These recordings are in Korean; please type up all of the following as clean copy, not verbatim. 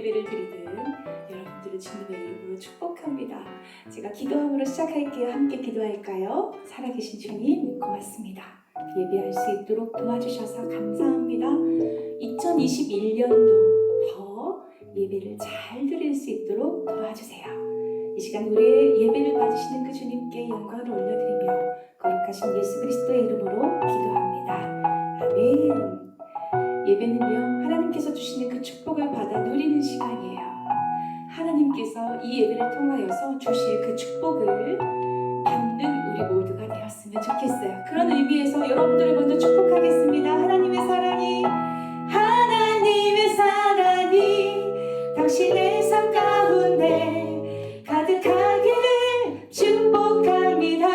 예배를 드리든 여러분들을 주님의 이름으로 축복합니다. 제가 기도함으로 시작할게요. 함께 기도할까요? 살아계신 주님 고맙습니다. 예배할 수 있도록 도와주셔서 감사합니다. 2021년도 더 예배를 잘 드릴 수 있도록 도와주세요. 이 시간 우리의 예배를 받으시는 그 주님께 영광을 올려드리며 거룩하신 예수 그리스도의 이름으로 기도합니다. 아멘. 예배는요, 하나님께서 주시는 그 축복을 받아 누리는 시간이에요. 하나님께서 이 예배를 통하여서 주실 그 축복을 받는 우리 모두가 되었으면 좋겠어요. 그런 의미에서 여러분들을 먼저 축복하겠습니다. 하나님의 사랑이 당신의 삶 가운데 가득하기를 축복합니다.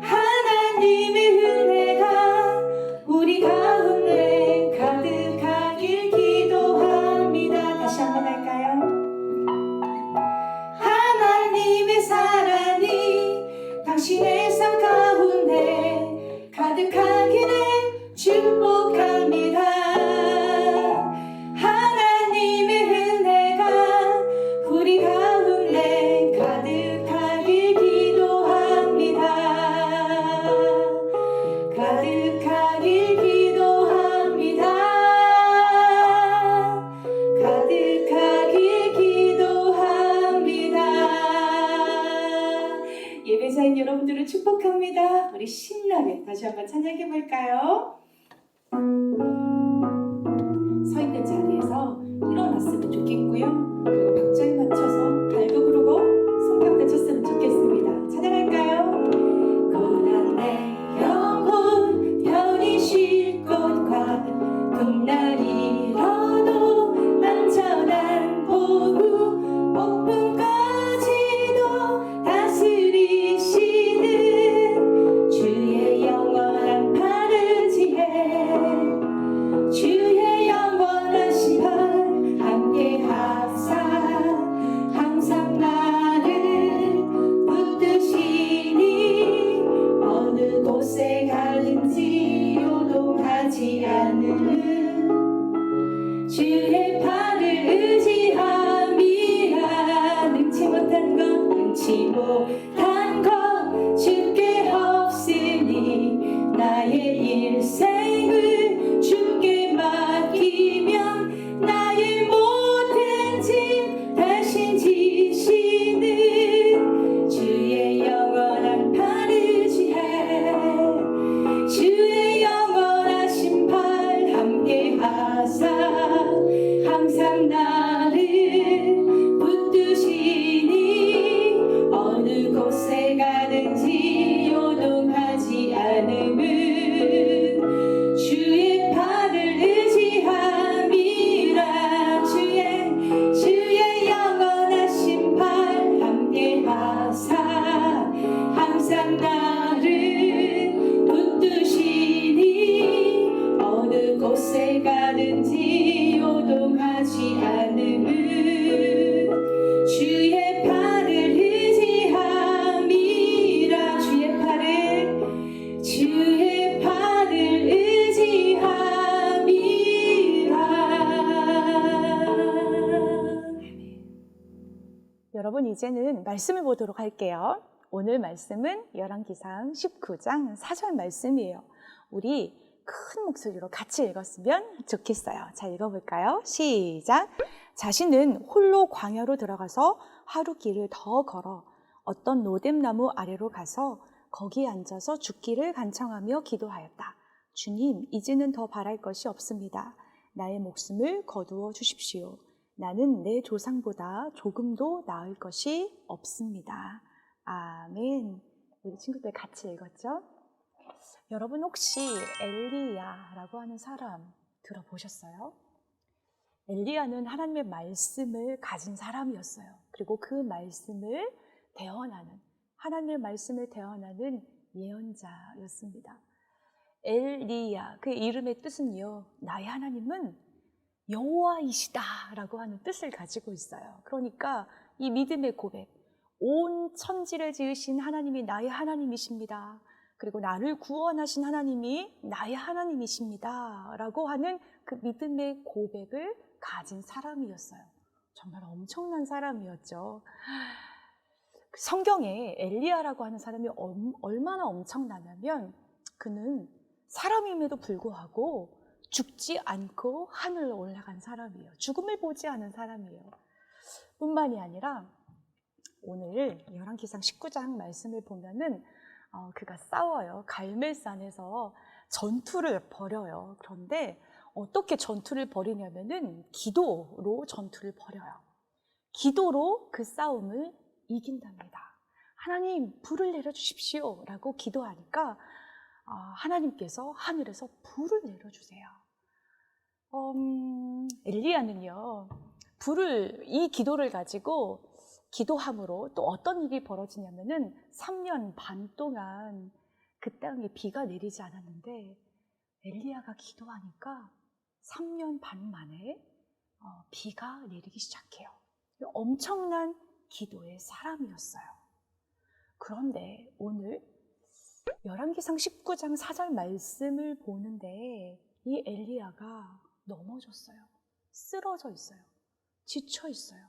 하나님의 은혜가 우리 가운데 가득하길 기도합니다. 다시 한번 할까요? 하나님의 사랑이 당신의 삶 가운데 가득하기를 축복합니다. 예배자인 여러분들을 축복합니다. 우리 신나게 다시 한번 찬양해 볼까요? 서 있는 자리에서 일어났으면 좋겠고요. 그리고 박자에 맞춰서 발도 구르고 손뼉도 쳤으면 좋겠습니다. 찬양할까요? 고난 내 영혼 편히 쉴 곳과 봄날이 잃어도 안전한 보루 폭풍까지도 다스리시는 주의 영원한 팔을 지혜 주의 영원한 심판 함께 하사 항상 나를 붙드시니 어느 곳에 가든지 요동하지 않는 주의 팔을 의지함이라 능치 못한 것 주께 없으니 나의 일생을 주께 맡기면 나의 모든 짐 대신 지시는 주의 영원한 팔을 지혜 주의 영원한 심판 함께 하사 항상 나를 붙드시니 어느 곳에 가든지 요동하지 않음은 주의 팔을 의지함이라 주의 영원한 심판 함께 하사 항상 나를 붙드시니 어느 곳에 가든지 요동하지 않음은 주의 팔을 의지함이라 주의 팔을 의지함이라. 여러분, 이제는 말씀을 보도록 할게요. 오늘 말씀은 열왕기상 19장 4절 말씀이에요. 우리 큰 목소리로 같이 읽었으면 좋겠어요. 자, 읽어볼까요? 시작! 자신은 홀로 광야로 들어가서 하루 길을 더 걸어 어떤 로뎀나무 아래로 가서 거기 앉아서 죽기를 간청하며 기도하였다. 주님, 이제는 더 바랄 것이 없습니다. 나의 목숨을 거두어 주십시오. 나는 내 조상보다 조금도 나을 것이 없습니다. 아멘. 우리 친구들 같이 읽었죠? 여러분 혹시 엘리야라고 하는 사람 들어보셨어요? 엘리야는 하나님의 말씀을 가진 사람이었어요. 그리고 그 말씀을 하나님의 말씀을 대언하는 예언자였습니다. 엘리야, 그 이름의 뜻은요, 나의 하나님은 여호와이시다 라고 하는 뜻을 가지고 있어요. 그러니까 이 믿음의 고백, 온 천지를 지으신 하나님이 나의 하나님이십니다. 그리고 나를 구원하신 하나님이 나의 하나님이십니다 라고 하는 그 믿음의 고백을 가진 사람이었어요. 정말 엄청난 사람이었죠. 성경에 엘리야라고 하는 사람이 얼마나 엄청나냐면 그는 사람임에도 불구하고 죽지 않고 하늘로 올라간 사람이에요. 죽음을 보지 않은 사람이에요. 뿐만이 아니라 오늘 열왕기상 19장 말씀을 보면은 그가 싸워요. 갈멜산에서 전투를 벌여요. 그런데 어떻게 전투를 벌이냐면은 기도로 전투를 벌여요. 기도로 그 싸움을 이긴답니다. 하나님 불을 내려주십시오 라고 기도하니까 하나님께서 하늘에서 불을 내려주세요. 엘리야는요, 이 기도를 가지고 기도함으로 또 어떤 일이 벌어지냐면은 3년 반 동안 그 땅에 비가 내리지 않았는데 엘리야가 기도하니까 3년 반 만에 비가 내리기 시작해요. 엄청난 기도의 사람이었어요. 그런데 오늘 열왕기상 19장 4절 말씀을 보는데 이 엘리야가 넘어졌어요. 쓰러져 있어요. 지쳐 있어요.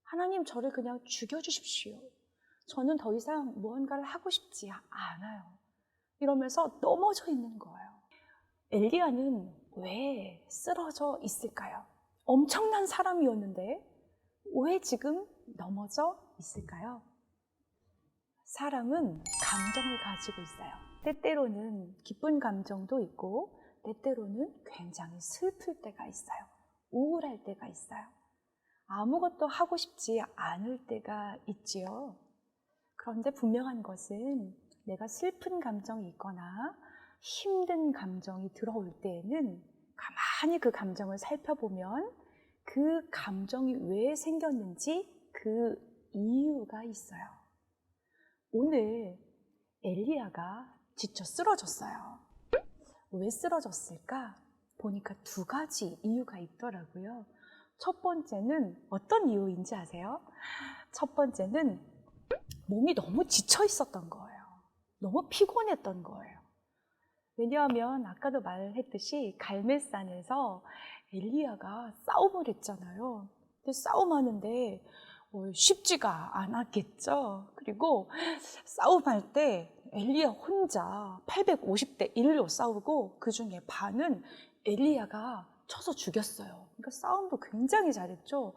하나님 저를 그냥 죽여주십시오. 저는 더 이상 무언가를 하고 싶지 않아요. 이러면서 넘어져 있는 거예요. 엘리야는 왜 쓰러져 있을까요? 엄청난 사람이었는데 왜 지금 넘어져 있을까요? 사람은 감정을 가지고 있어요. 때때로는 기쁜 감정도 있고 때때로는 굉장히 슬플 때가 있어요. 우울할 때가 있어요. 아무것도 하고 싶지 않을 때가 있지요. 그런데 분명한 것은 내가 슬픈 감정이 있거나 힘든 감정이 들어올 때에는 가만히 그 감정을 살펴보면 그 감정이 왜 생겼는지 그 이유가 있어요. 오늘 엘리야가 지쳐 쓰러졌어요. 왜 쓰러졌을까? 보니까 두 가지 이유가 있더라고요. 첫 번째는 어떤 이유인지 아세요? 첫 번째는 몸이 너무 지쳐 있었던 거예요. 너무 피곤했던 거예요. 왜냐하면 아까도 말했듯이 갈멜산에서 엘리야가 싸움을 했잖아요. 근데 싸움하는데 쉽지가 않았겠죠. 그리고 싸움할 때 엘리야 혼자 850대 1로 싸우고 그 중에 반은 엘리야가 쳐서 죽였어요. 그러니까 싸움도 굉장히 잘했죠.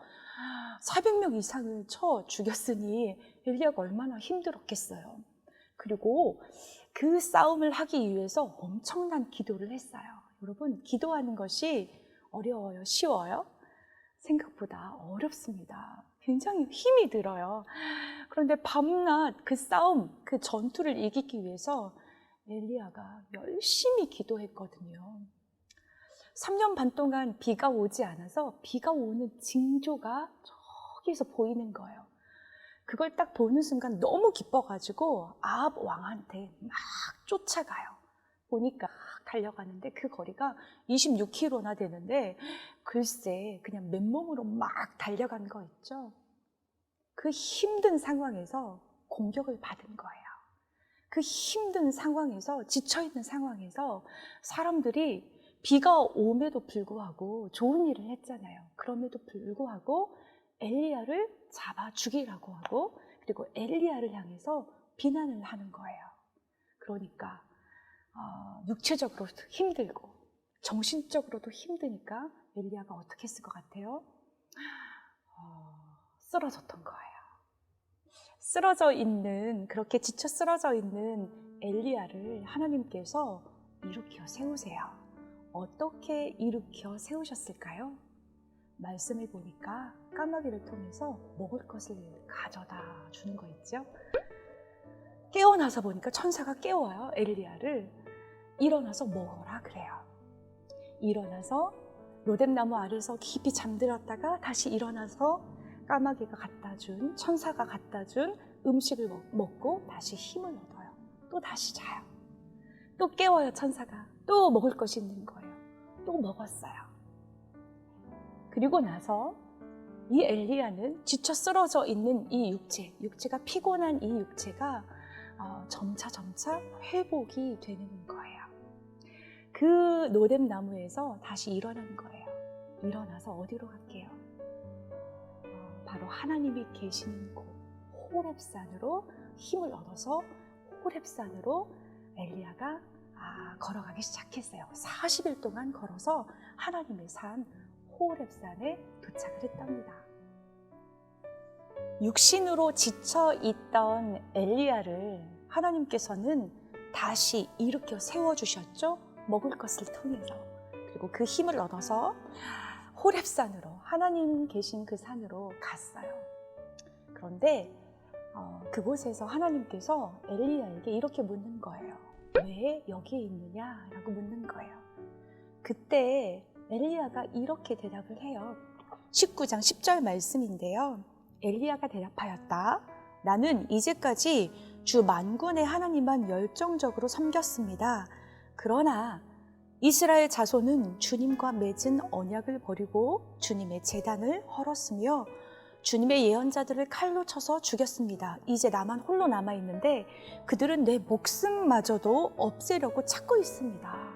400명 이상을 쳐 죽였으니 엘리야가 얼마나 힘들었겠어요. 그리고 그 싸움을 하기 위해서 엄청난 기도를 했어요. 여러분, 기도하는 것이 어려워요? 쉬워요? 생각보다 어렵습니다. 굉장히 힘이 들어요. 그런데 밤낮 그 싸움, 그 전투를 이기기 위해서 엘리야가 열심히 기도했거든요. 3년 반 동안 비가 오지 않아서 비가 오는 징조가 저기서 보이는 거예요. 그걸 딱 보는 순간 너무 기뻐가지고 아합 왕한테 막 쫓아가요. 보니까 달려가는데 그 거리가 26km나 되는데 글쎄 그냥 맨몸으로 막 달려간 거 있죠. 그 힘든 상황에서 공격을 받은 거예요. 그 힘든 상황에서 지쳐있는 상황에서 사람들이 비가 옴에도 불구하고 좋은 일을 했잖아요. 그럼에도 불구하고 엘리야를 잡아 죽이라고 하고 그리고 엘리야를 향해서 비난을 하는 거예요. 그러니까 육체적으로도 힘들고 정신적으로도 힘드니까 엘리야가 어떻게 했을 것 같아요? 쓰러졌던 거예요. 쓰러져 있는, 그렇게 지쳐 쓰러져 있는 엘리야를 하나님께서 일으켜 세우세요. 어떻게 일으켜 세우셨을까요? 말씀을 보니까 까마귀를 통해서 먹을 것을 가져다 주는 거 있죠? 깨어나서 보니까 천사가 깨워요, 엘리야를. 일어나서 먹어라 그래요. 일어나서 로뎀나무 아래서 깊이 잠들었다가 다시 일어나서 까마귀가 갖다 준, 천사가 갖다 준 음식을 먹고 다시 힘을 얻어요. 또 다시 자요. 또 깨워요, 천사가. 또 먹을 것이 있는 거예요. 또 먹었어요. 그리고 나서 이 엘리야는 지쳐 쓰러져 있는 이 육체가 피곤한 이 육체가 점차 회복이 되는 거예요. 그 로뎀나무에서 다시 일어난 거예요. 일어나서 어디로 갈게요? 바로 하나님이 계시는 곳 호렙산으로 힘을 얻어서 호렙산으로 엘리야가 걸어가기 시작했어요. 40일 동안 걸어서 하나님의 산 호렙산에 도착을 했답니다. 육신으로 지쳐 있던 엘리야를 하나님께서는 다시 일으켜 세워주셨죠. 먹을 것을 통해서. 그리고 그 힘을 얻어서 호렙산으로, 하나님 계신 그 산으로 갔어요. 그런데 그곳에서 하나님께서 엘리야에게 이렇게 묻는 거예요. 왜 여기에 있느냐라고 묻는 거예요. 그때 엘리야가 이렇게 대답을 해요. 19장 10절 말씀인데요. 엘리야가 대답하였다. 나는 이제까지 주 만군의 하나님만 열정적으로 섬겼습니다. 그러나 이스라엘 자손은 주님과 맺은 언약을 버리고 주님의 제단을 헐었으며 주님의 예언자들을 칼로 쳐서 죽였습니다. 이제 나만 홀로 남아있는데 그들은 내 목숨마저도 없애려고 찾고 있습니다.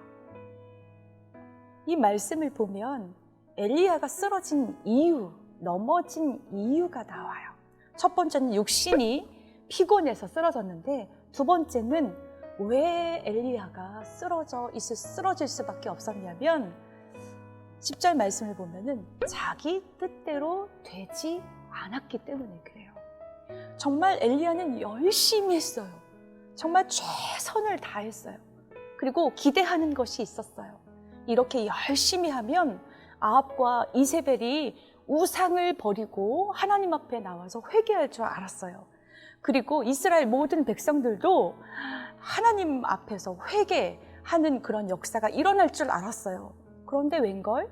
이 말씀을 보면 엘리야가 쓰러진 이유, 넘어진 이유가 나와요. 첫 번째는 육신이 피곤해서 쓰러졌는데 두 번째는 왜 엘리야가 쓰러질 수밖에 없었냐면 10절 말씀을 보면은 자기 뜻대로 되지 않았기 때문에 그래요. 정말 엘리야는 열심히 했어요. 정말 최선을 다했어요. 그리고 기대하는 것이 있었어요. 이렇게 열심히 하면 아합과 이세벨이 우상을 버리고 하나님 앞에 나와서 회개할 줄 알았어요. 그리고 이스라엘 모든 백성들도 하나님 앞에서 회개하는 그런 역사가 일어날 줄 알았어요. 그런데 웬걸?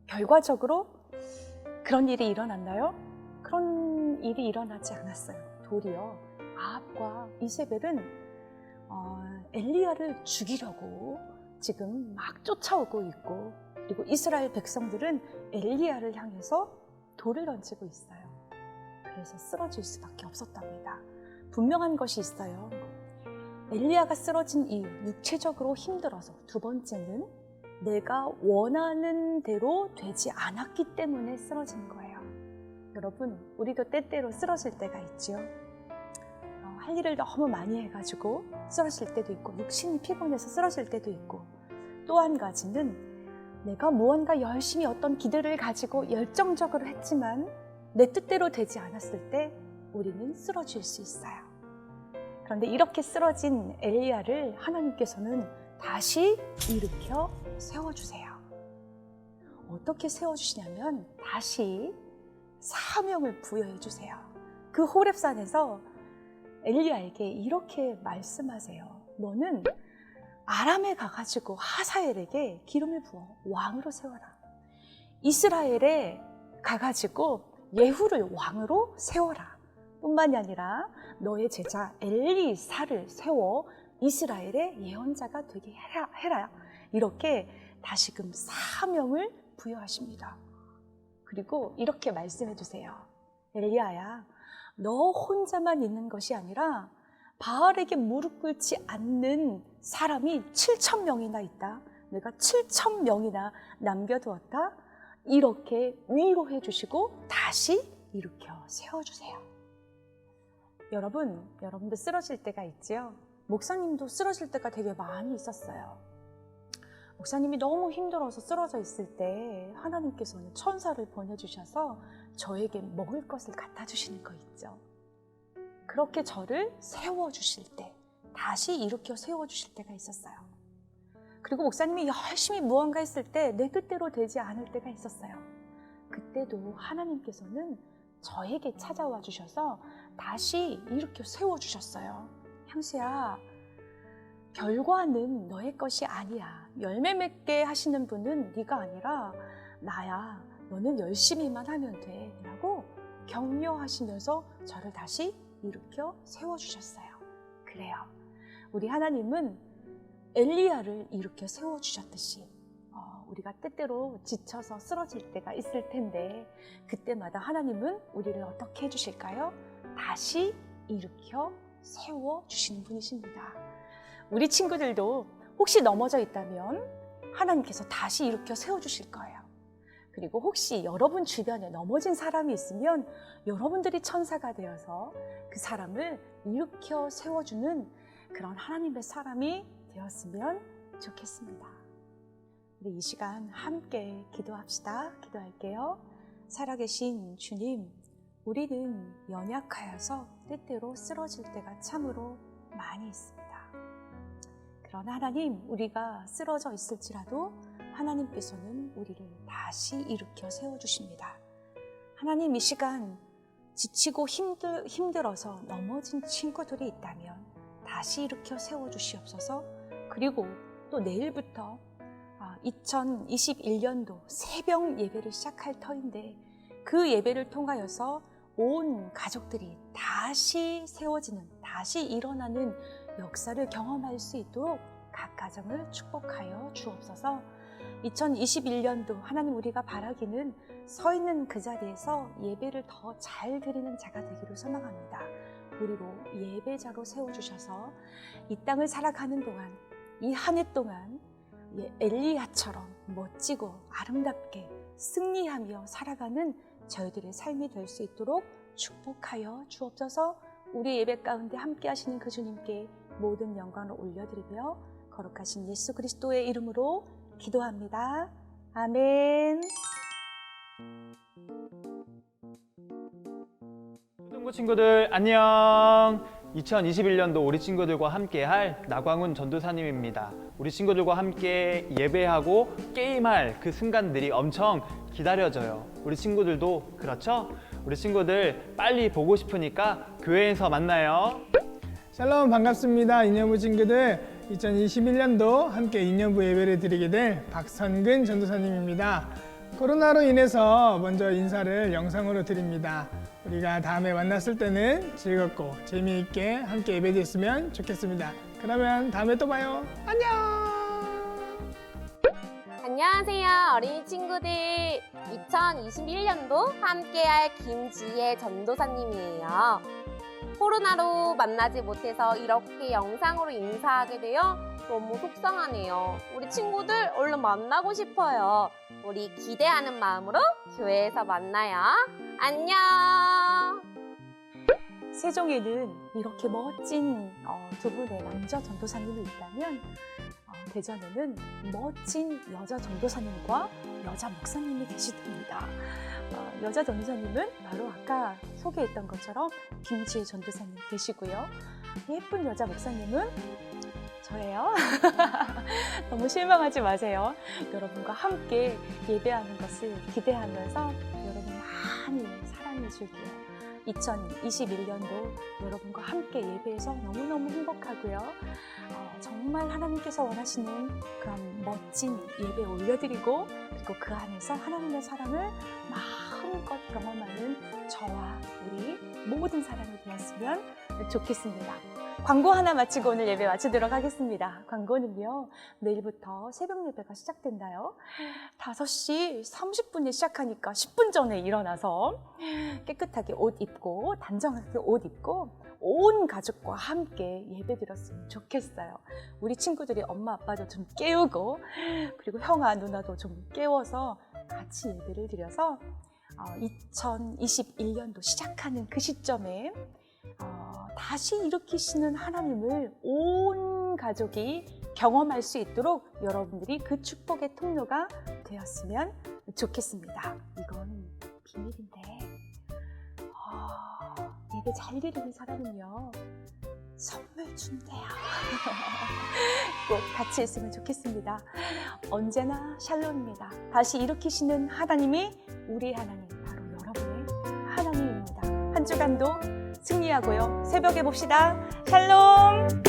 결과적으로 그런 일이 일어났나요? 그런 일이 일어나지 않았어요. 도리어 아합과 이세벨은 엘리야를 죽이려고 지금 막 쫓아오고 있고, 그리고 이스라엘 백성들은 엘리야를 향해서 돌을 던지고 있어요. 그래서 쓰러질 수밖에 없었답니다. 분명한 것이 있어요. 엘리야가 쓰러진 이유, 육체적으로 힘들어서. 두 번째는 내가 원하는 대로 되지 않았기 때문에 쓰러진 거예요. 여러분, 우리도 때때로 쓰러질 때가 있죠. 할 일을 너무 많이 해가지고 쓰러질 때도 있고, 육신이 피곤해서 쓰러질 때도 있고, 또 한 가지는 내가 무언가 열심히 어떤 기대를 가지고 열정적으로 했지만 내 뜻대로 되지 않았을 때 우리는 쓰러질 수 있어요. 그런데 이렇게 쓰러진 엘리야를 하나님께서는 다시 일으켜 세워주세요. 어떻게 세워주시냐면 다시 사명을 부여해 주세요. 그 호렙산에서 엘리야에게 이렇게 말씀하세요. 너는 아람에 가가지고 하사엘에게 기름을 부어 왕으로 세워라. 이스라엘에 가가지고 예후를 왕으로 세워라. 뿐만이 아니라 너의 제자 엘리사를 세워 이스라엘의 예언자가 되게 해라. 이렇게 다시금 사명을 부여하십니다. 그리고 이렇게 말씀해 주세요. 엘리야야, 너 혼자만 있는 것이 아니라 바알에게 무릎 꿇지 않는 사람이 7,000명이나 있다. 내가 7,000명이나 남겨두었다. 이렇게 위로해 주시고 다시 일으켜 세워주세요. 여러분도 쓰러질 때가 있지요? 목사님도 쓰러질 때가 되게 많이 있었어요. 목사님이 너무 힘들어서 쓰러져 있을 때 하나님께서는 천사를 보내주셔서 저에게 먹을 것을 갖다 주시는 거 있죠. 그렇게 저를 세워주실 때, 다시 일으켜 세워주실 때가 있었어요. 그리고 목사님이 열심히 무언가 했을 때 내 뜻대로 되지 않을 때가 있었어요. 그때도 하나님께서는 저에게 찾아와 주셔서 다시 일으켜 세워주셨어요. 향수야, 결과는 너의 것이 아니야. 열매 맺게 하시는 분은 네가 아니라 나야. 너는 열심히만 하면 돼. 라고 격려하시면서 저를 다시 일으켜 세워주셨어요. 그래요. 우리 하나님은 엘리야를 일으켜 세워주셨듯이 우리가 때때로 지쳐서 쓰러질 때가 있을 텐데 그때마다 하나님은 우리를 어떻게 해주실까요? 다시 일으켜 세워주시는 분이십니다. 우리 친구들도 혹시 넘어져 있다면 하나님께서 다시 일으켜 세워주실 거예요. 그리고 혹시 여러분 주변에 넘어진 사람이 있으면 여러분들이 천사가 되어서 그 사람을 일으켜 세워주는 그런 하나님의 사람이 되었으면 좋겠습니다. 우리 이 시간 함께 기도합시다. 기도할게요. 살아계신 주님, 우리는 연약하여서 때때로 쓰러질 때가 참으로 많이 있습니다. 그러나 하나님, 우리가 쓰러져 있을지라도 하나님께서는 우리를 다시 일으켜 세워주십니다. 하나님, 이 시간 지치고 힘들어서 넘어진 친구들이 있다면 다시 일으켜 세워주시옵소서. 그리고 또 내일부터 2021년도 새벽 예배를 시작할 터인데 그 예배를 통하여서 온 가족들이 다시 세워지는, 다시 일어나는 역사를 경험할 수 있도록 각 가정을 축복하여 주옵소서. 2021년도 하나님, 우리가 바라기는 서 있는 그 자리에서 예배를 더 잘 드리는 자가 되기를 소망합니다. 우리로 예배자로 세워주셔서 이 땅을 살아가는 동안, 이 한 해 동안 엘리야처럼 멋지고 아름답게 승리하며 살아가는 저희들의 삶이 될 수 있도록 축복하여 주옵소서. 우리 예배 가운데 함께 하시는 그 주님께 모든 영광을 올려드리며 거룩하신 예수 그리스도의 이름으로 기도합니다. 아멘. 초등부 친구들 안녕. 2021년도 우리 친구들과 함께할 나광훈 전도사님입니다. 우리 친구들과 함께 예배하고 게임할 그 순간들이 엄청 기다려져요. 우리 친구들도 그렇죠? 우리 친구들 빨리 보고 싶으니까 교회에서 만나요. 샬롬, 반갑습니다. 인여부 친구들, 2021년도 함께 인여부 예배를 드리게 될 박선근 전도사님입니다. 코로나로 인해서 먼저 인사를 영상으로 드립니다. 우리가 다음에 만났을 때는 즐겁고 재미있게 함께 예배드렸으면 좋겠습니다. 그러면 다음에 또 봐요. 안녕. 안녕하세요, 어린이 친구들. 2021년도 함께할 김지혜 전도사님이에요. 코로나로 만나지 못해서 이렇게 영상으로 인사하게 되어 너무 속상하네요. 우리 친구들 얼른 만나고 싶어요. 우리 기대하는 마음으로 교회에서 만나요. 안녕. 세종에는 이렇게 멋진 두 분의 남자 전도사님이 있다면 대전에는 멋진 여자 전도사님과 여자 목사님이 계시답니다. 여자 전도사님은 바로 아까 소개했던 것처럼 김지혜 전도사님 계시고요. 예쁜 여자 목사님은 저예요. 너무 실망하지 마세요. 여러분과 함께 예배하는 것을 기대하면서 여러분 많이 사랑해 줄게요. 2021년도 여러분과 함께 예배해서 너무너무 행복하고요. 정말 하나님께서 원하시는 그런 멋진 예배 올려드리고, 그리고 그 안에서 하나님의 사랑을 마음껏 경험하는 저와 우리 모든 사람이 되었으면 좋겠습니다. 광고 하나 마치고 오늘 예배 마치도록 하겠습니다. 광고는요, 내일부터 새벽 예배가 시작된다요. 5시 30분에 시작하니까 10분 전에 일어나서 깨끗하게 옷 입고, 단정하게 옷 입고 온 가족과 함께 예배 드렸으면 좋겠어요. 우리 친구들이 엄마 아빠도 좀 깨우고, 그리고 형아 누나도 좀 깨워서 같이 예배를 드려서 2021년도 시작하는 그 시점에 다시 일으키시는 하나님을 온 가족이 경험할 수 있도록 여러분들이 그 축복의 통로가 되었으면 좋겠습니다. 이건 비밀인데 예배 잘 드리는 사람은요, 선물 준대요. 꼭 같이 있으면 좋겠습니다. 언제나 샬롬입니다. 다시 일으키시는 하나님이 우리 하나님, 바로 여러분의 하나님입니다. 한 주간도 승리하고요. 새벽에 봅시다. 샬롬!